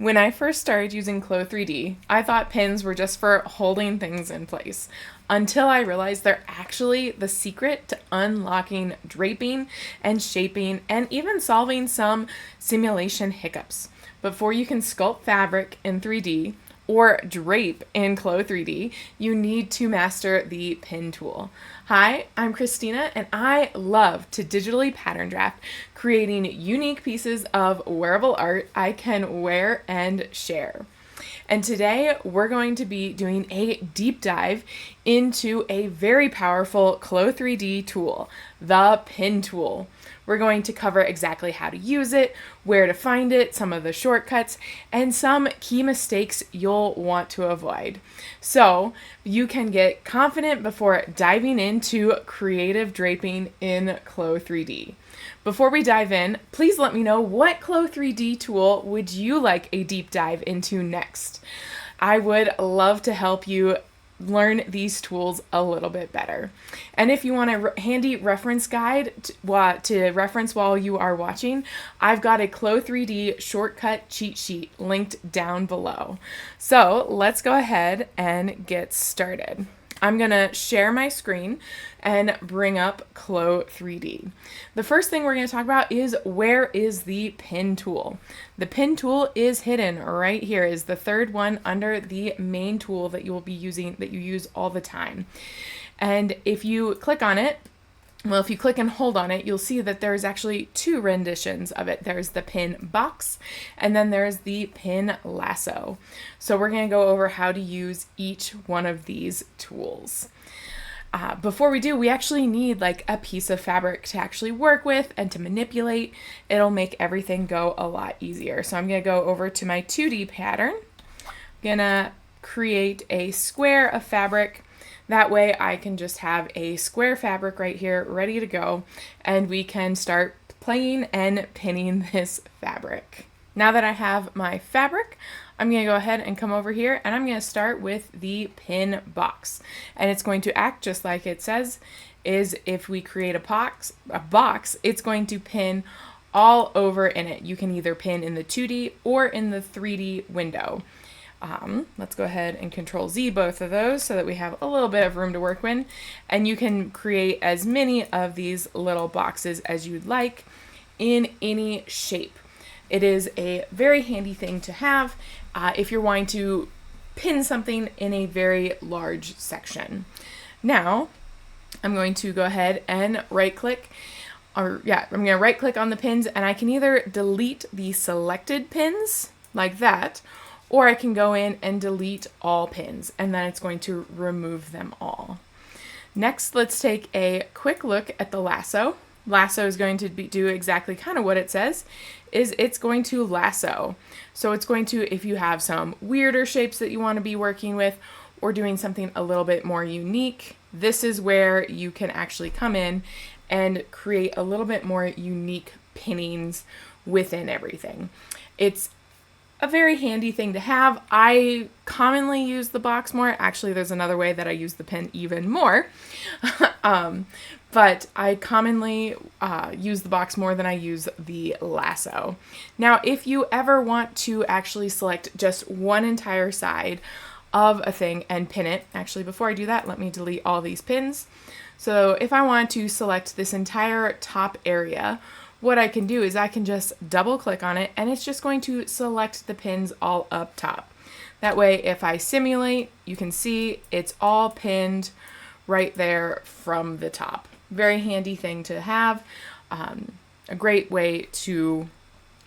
When I first started using CLO3D, I thought pins were just for holding things in place, until I realized they're actually the secret to unlocking draping and shaping and even solving some simulation hiccups. Before you can sculpt fabric in 3D or drape in CLO3D, you need to master the pin tool. Hi, I'm Christina, and I love to digitally pattern draft, creating unique pieces of wearable art I can wear and share. And today we're going to be doing a deep dive into a very powerful CLO3D tool, the pin tool. We're going to cover exactly how to use it, where to find it, some of the shortcuts, and some key mistakes you'll want to avoid. So you can get confident before diving into creative draping in CLO3D. Before we dive in, please let me know what CLO3D tool would you like a deep dive into next. I would love to help you learn these tools a little bit better. And if you want a handy reference guide to reference while you are watching, I've got a CLO3D shortcut cheat sheet linked down below. So let's go ahead and get started. I'm going to share my screen and bring up CLO3D. The first thing we're going to talk about is, where is the pin tool? The pin tool is hidden right here, is the third one under the main tool that you will be using, that you use all the time. And if you click on it, well, if you click and hold on it, you'll see that there's actually two renditions of it. There's the pin box, and then there's the pin lasso. So we're going to go over how to use each one of these tools. Before we do, we actually need like a piece of fabric to actually work with and to manipulate. It'll make everything go a lot easier. So I'm going to go over to my 2D pattern. I'm going to create a square of fabric. That way I can just have a square fabric right here ready to go, and we can start playing and pinning this fabric. Now that I have my fabric, I'm going to go ahead and come over here, and I'm going to start with the pin box. And it's going to act just like it says, is if we create a box, it's going to pin all over in it. You can either pin in the 2D or in the 3D window. Let's go ahead and Control Z both of those so that we have a little bit of room to work with. And you can create as many of these little boxes as you'd like in any shape. It is a very handy thing to have if you're wanting to pin something in a very large section. Now, I'm going to go ahead and I'm going to right click on the pins, and I can either delete the selected pins like that, or I can go in and delete all pins, and then it's going to remove them all. Next, let's take a quick look at the lasso. Lasso is going to do exactly kind of what it says, is it's going to lasso. So it's going to, if you have some weirder shapes that you want to be working with or doing something a little bit more unique, this is where you can actually come in and create a little bit more unique pinnings within everything. It's a very handy thing to have. I commonly use the box more. Actually, there's another way that I use the pin even more. But I commonly use the box more than I use the lasso. Now, if you ever want to actually select just one entire side of a thing and pin it, actually, before I do that, let me delete all these pins. So if I want to select this entire top area, what I can do is I can just double click on it, and it's just going to select the pins all up top. That way, if I simulate, you can see it's all pinned right there from the top. Very handy thing to have. A great way to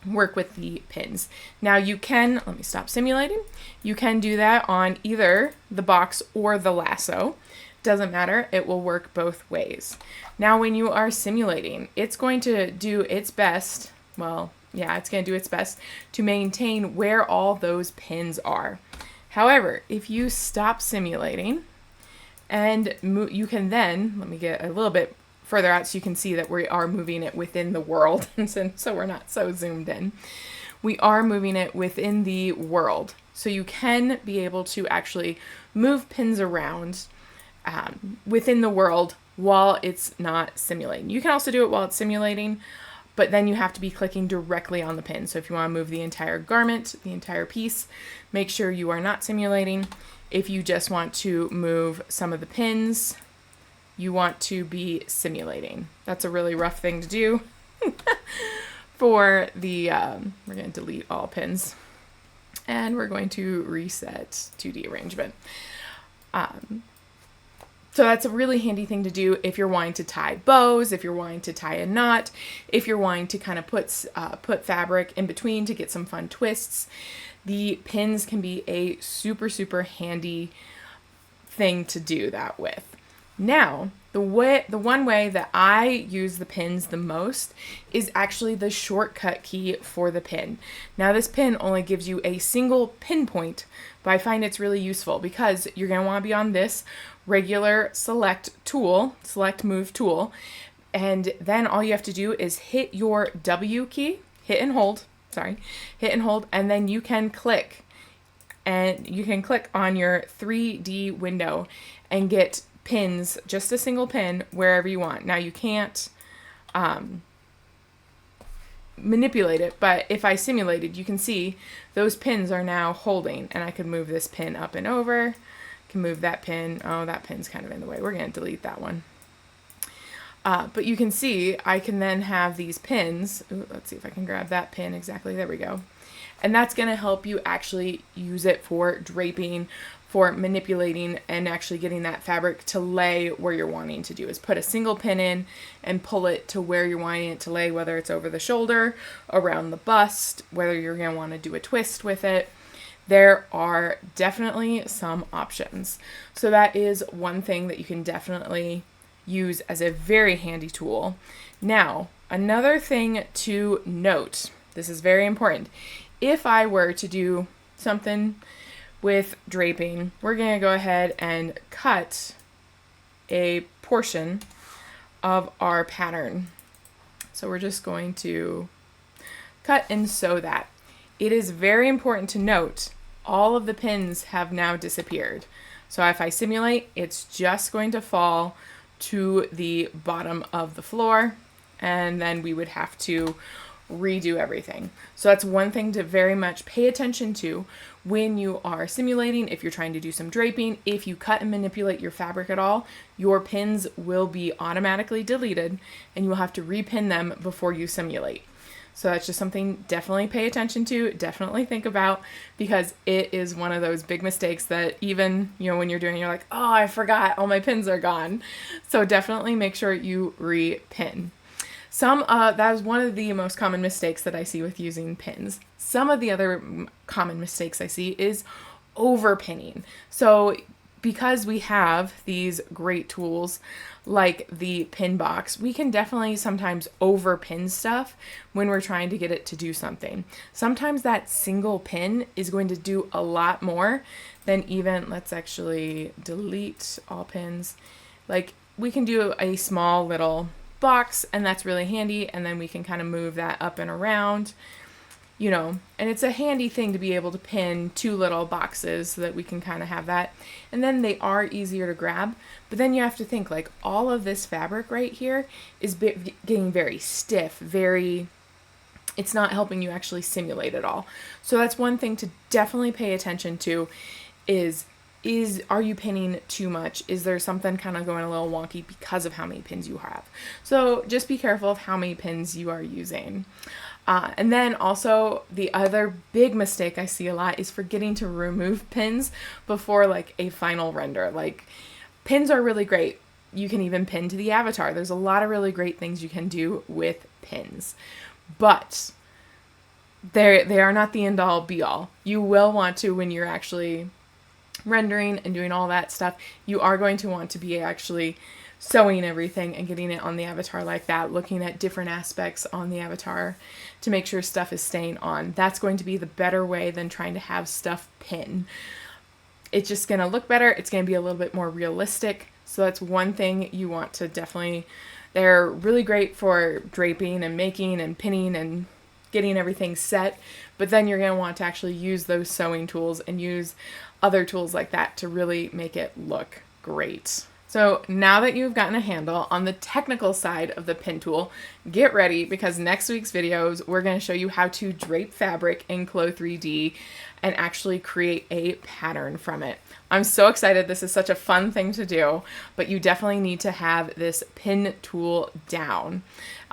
work with the pins. Now you can, let me stop simulating. You can do that on either the box or the lasso. Doesn't matter, it will work both ways. Now when you are simulating, it's going to do its best, it's going to do its best to maintain where all those pins are. However, if you stop simulating and you can then, let me get a little bit further out so you can see that we are moving it within the world, so we're not so zoomed in. We are moving it within the world. So you can be able to actually move pins around within the world while it's not simulating. You can also do it while it's simulating, but then you have to be clicking directly on the pin. So if you want to move the entire garment, the entire piece, make sure you are not simulating. If you just want to move some of the pins, you want to be simulating. That's a really rough thing to do. For the, we're going to delete all pins and we're going to reset 2D arrangement. So that's a really handy thing to do if you're wanting to tie bows, if you're wanting to tie a knot, if you're wanting to kind of put fabric in between to get some fun twists. The pins can be a super, super handy thing to do that with. Now, the one way that I use the pins the most is actually the shortcut key for the pin. Now, this pin only gives you a single pinpoint, but I find it's really useful because you're going to want to be on this regular select move tool, and then all you have to do is hit your W key, hit and hold, and then you can click, and you can click on your 3D window and get pins, just a single pin, wherever you want. Now you can't manipulate it, but if I simulated, you can see those pins are now holding, and I could move this pin up and over, can move that pin. Oh, that pin's kind of in the way. We're going to delete that one. But you can see I can then have these pins. Ooh, let's see if I can grab that pin exactly. There we go. And that's going to help you actually use it for draping, for manipulating, and actually getting that fabric to lay where you're wanting to do, is put a single pin in and pull it to where you're wanting it to lay, whether it's over the shoulder, around the bust, whether you're going to want to do a twist with it. There are definitely some options. So that is one thing that you can definitely use as a very handy tool. Now, another thing to note, this is very important. If I were to do something with draping, we're going to go ahead and cut a portion of our pattern. So we're just going to cut and sew that. It is very important to note all of the pins have now disappeared. So if I simulate, it's just going to fall to the bottom of the floor, and then we would have to redo everything. So that's one thing to very much pay attention to when you are simulating. If you're trying to do some draping, if you cut and manipulate your fabric at all, your pins will be automatically deleted and you will have to repin them before you simulate. So that's just something definitely pay attention to, definitely think about, because it is one of those big mistakes that even, when you're doing, you're like, oh, I forgot, all my pins are gone. So definitely make sure you repin. That is one of the most common mistakes that I see with using pins. Some of the other common mistakes I see is overpinning. So because we have these great tools like the pin box, we can definitely sometimes overpin stuff when we're trying to get it to do something. Sometimes that single pin is going to do a lot more than even, let's actually delete all pins. Like, we can do a small little box, and that's really handy, and then we can kind of move that up and around, and it's a handy thing to be able to pin two little boxes so that we can kind of have that, and then they are easier to grab. But then you have to think, like, all of this fabric right here is getting very stiff, it's not helping you actually simulate at all. So that's one thing to definitely pay attention to is are you pinning too much? Is there something kind of going a little wonky because of how many pins you have? So just be careful of how many pins you are using. And then also the other big mistake I see a lot is forgetting to remove pins before like a final render. Like, pins are really great. You can even pin to the avatar. There's a lot of really great things you can do with pins, but they are not the end all be all. You will want to, when you're actually rendering and doing all that stuff, you are going to want to be actually sewing everything and getting it on the avatar like that, looking at different aspects on the avatar to make sure stuff is staying on. That's going to be the better way than trying to have stuff pin. It's just going to look better. It's going to be a little bit more realistic. So that's one thing you want to definitely, they're really great for draping and making and pinning and getting everything set, but then you're going to want to actually use those sewing tools and use other tools like that to really make it look great. So now that you've gotten a handle on the technical side of the pin tool, get ready because next week's videos, we're going to show you how to drape fabric in CLO3D and actually create a pattern from it. I'm so excited. This is such a fun thing to do, but you definitely need to have this pin tool down.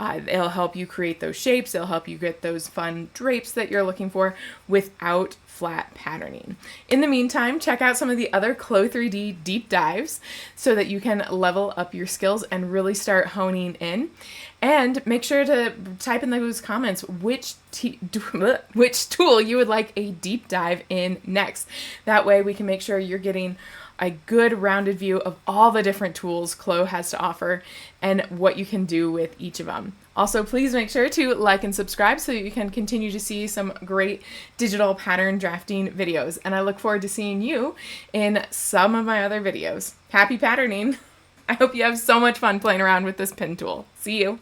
It'll help you create those shapes. It'll help you get those fun drapes that you're looking for without flat patterning. In the meantime, check out some of the other CLO3D deep dives so that you can level up your skills and really start honing in. And make sure to type in those comments which tool you would like a deep dive in next. That way we can make sure you're getting a good rounded view of all the different tools CLO has to offer and what you can do with each of them. Also, please make sure to like and subscribe so you can continue to see some great digital pattern drafting videos. And I look forward to seeing you in some of my other videos. Happy patterning! I hope you have so much fun playing around with this pin tool. See you!